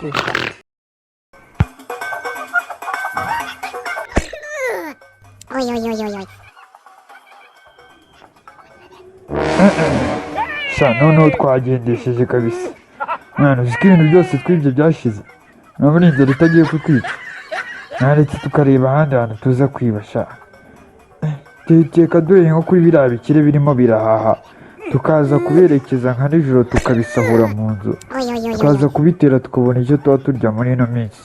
Ой. Sha noneho twagendesheje kabisa mwana uziko ibintu byose twibye byashize nabona inzara itagiye kutwica naretse tukareba ahandi hantu tuza kwiba sha tekeka duhe nko kuri biriya bikire birimo birahaha tukaza kuberekeza nka nijoro tukabisahura mu nzu tukaza kubitera tukabona icyo tuba turya muri ino minsi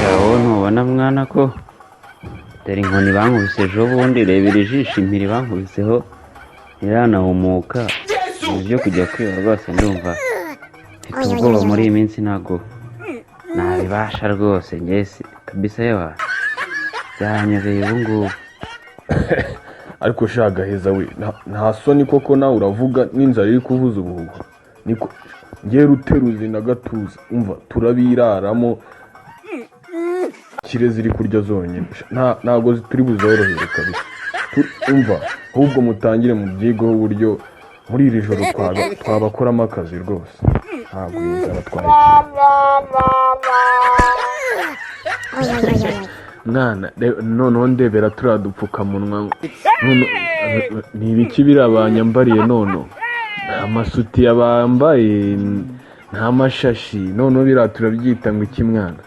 shawo ntubona mwana ko dore inkoni bankubise ejo bundi rebera ijisho impiri bankubiseho ntiranahumuka ibyo kujya kwiba rwose ndumva mfite ubwoba muri iyi minsi ntabwo nabibasha rwose ngese kabisa yewe byanyobeye ubu ngubu ariko shaga heza we nta soni koko nawe uravuga n'inzara iri kuvuza ubuhuha niko ngiye ruteruzi na gatuza umva turabiraramo kire ziri kurya zonyine ntago turi buzorohere kabisa umva ahubwo mutangire mu byigo uburyo muri iri joro twabakoramo akazi rwose ntabwo inzara mwana noneho ndebera turiya dupfukamunwa ni ibiki birabanyambariye noneho nta masutiya bambaye nta mashashi noneho biriya turabyita ngo iki mwana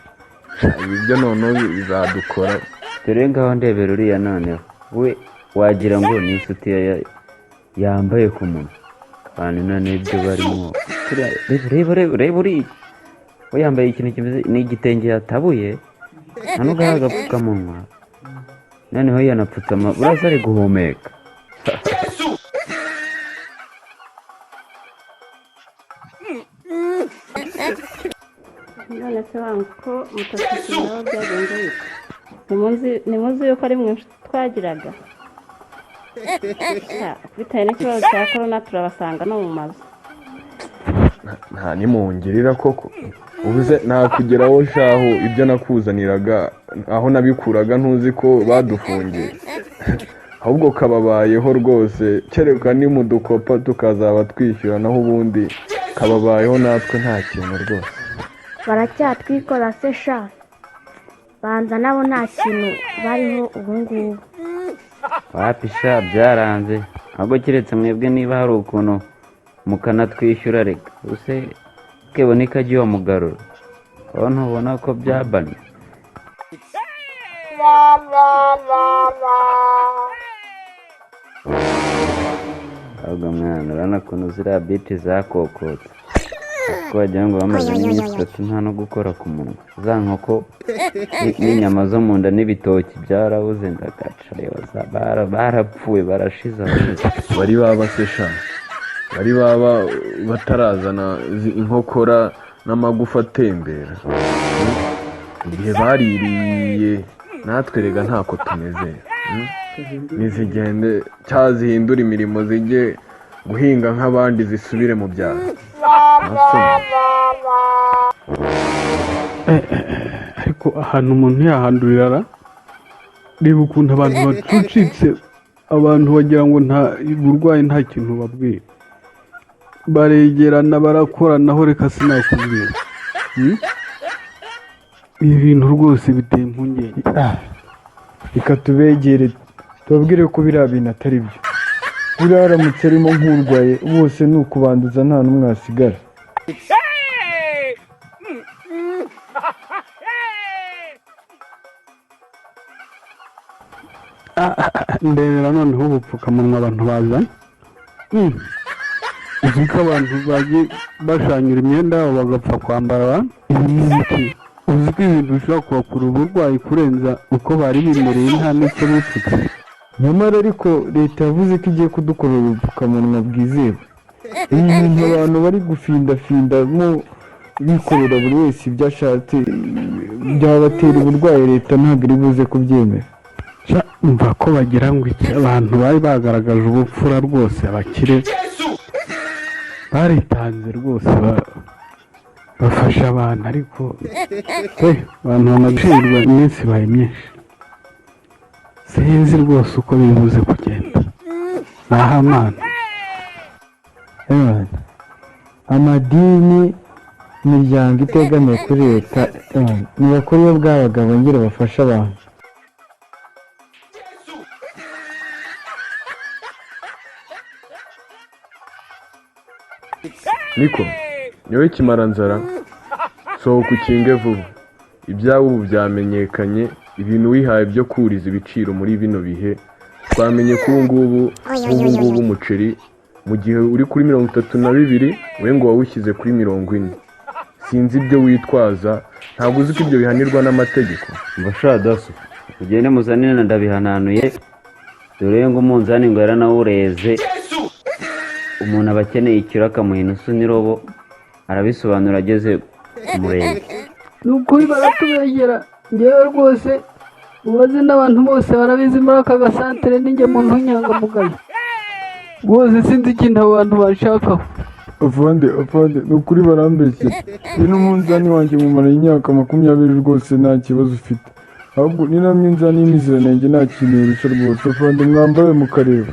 ibyo noneho bizadukora dore ngaho ndebera uriya noneho we wagira ngo ni isutiya yambaye ku munwa kandi none ibyo barimo reba uriya we yambaye ikintu kimeze n'igitenge yatabuye nta nubwo ari agapfukamunwa noneho yanapfutse urasa ari guhumeka none se wangu ko mutakishyiraho byagenze bite ntimuzi yuko ari mwe twagiraga bitewe n'ikibazo cya korona turabasanga no mu mazu nta nimungirira koko ubuze nakugeraho shaho ibyo nakuzaniraga aho nabikuraga ntuzi ko badufungiye ahubwo kababayeho rwose kereka ni mu dukopa tukazaba twishyura naho ubundi kababayeho natwe nta kintu rwose baracyatwikora se sha banza nabo nta kintu bariho ubu ngubu wapisha byaranze ahubwo keretse mwebwe niba hari ukuntu mukanatwishyura reka use keboneka agiye mugarura aho ntubona ko byabanye ahubwo mwana urabona ukuntu ziriya biti zakokotse kuko wagira ngo bamaze n'iminsi itatu nta no gukora ku munwa za nkoko n'inyama zo mu nda n'ibitoki byarabuze ndagaca reba barapfuye barashize bari baba se sha bari baba batarazana inkokora n'amagufa atembera igihe baririye natwe rega ntako tumeze nizigende cyazihindura imirimo zijye guhinga nk'abandi zisubire mu byaro ariko ahantu umuntu yahandurira reba ukuntu abantu bacucitse abantu bagira ngo nta burwayi nta kintu babwira baregerana barakoranaho reka sinakubwira ibi bintu rwose biteye impungenge reka tubegere tubabwire ko biriya bintu atari byo buriya haramutse arimo nk'urwaye bose ni ukubanduza nta n'umwe wasigara ndebera noneho ubupfukamunwa abantu bazana uzi ko abantu bagiye bashanyura imyenda yabo bagapfa kwambara ibi ni iki uzi ko ibintu bishobora kubakura uburwayi kurenza uko bari bimereye nta n'icyo bifite nyamara ariko leta yavuze ko igiye kudukorera ubupfukamunwa bwizewe ibi bintu abantu bari gufindafindamo bikorera buri wese ibyo ashatse byabatera uburwayi leta ntabwo iri buze kubyemera mva ko bagira ngo iki abantu bari bagaragaje ubupfura rwose abakire baritanze rwose bafasha abantu ariko abantu banacirwa iminsi ibaye myinshi sinzi rwose uko bibuze kugenda nahamana amadini imiryango itegamiye kuri leta ntibakora iyo bwabaga bongere bafashe abantu. niko niwe kimaranzara sohoka ukinge vuba, ibyawe ubu byamenyekanye, ibintu wihaye byo kuriza ibiciro muri bino bihe twamenye ko ubu ngubu umuceri mu gihe uri kuri 32 we ngo wawushyize kuri 40. sinzi ibyo witwaza, ntabwo uzi ko ibyo bihanirwa n'amategeko. mbasha daso ugende muzanire na ndabihananuye, dore ngo umunzani ngo yaranawureze, umuntu aba akeneye ikiro akamuha inusu n'irobo, arabisobanura ageze ku murenge. ni ukuri baratubegera, ngewe rwose ubaze n'abantu bose barabizi muri aka gasantere, ninjye muntu w'inyangamugayo rwose, sinzi ikintu abo bantu bashakaho. Afande ni ukuri barambeshye, uyu n'umunzani wanjye mumara imyaka 20 rwose nta kibazo ufite, ahubwo ni na minzani y'imiziranenge nta kintu urusha rwose. Afande mwambaye mukareba.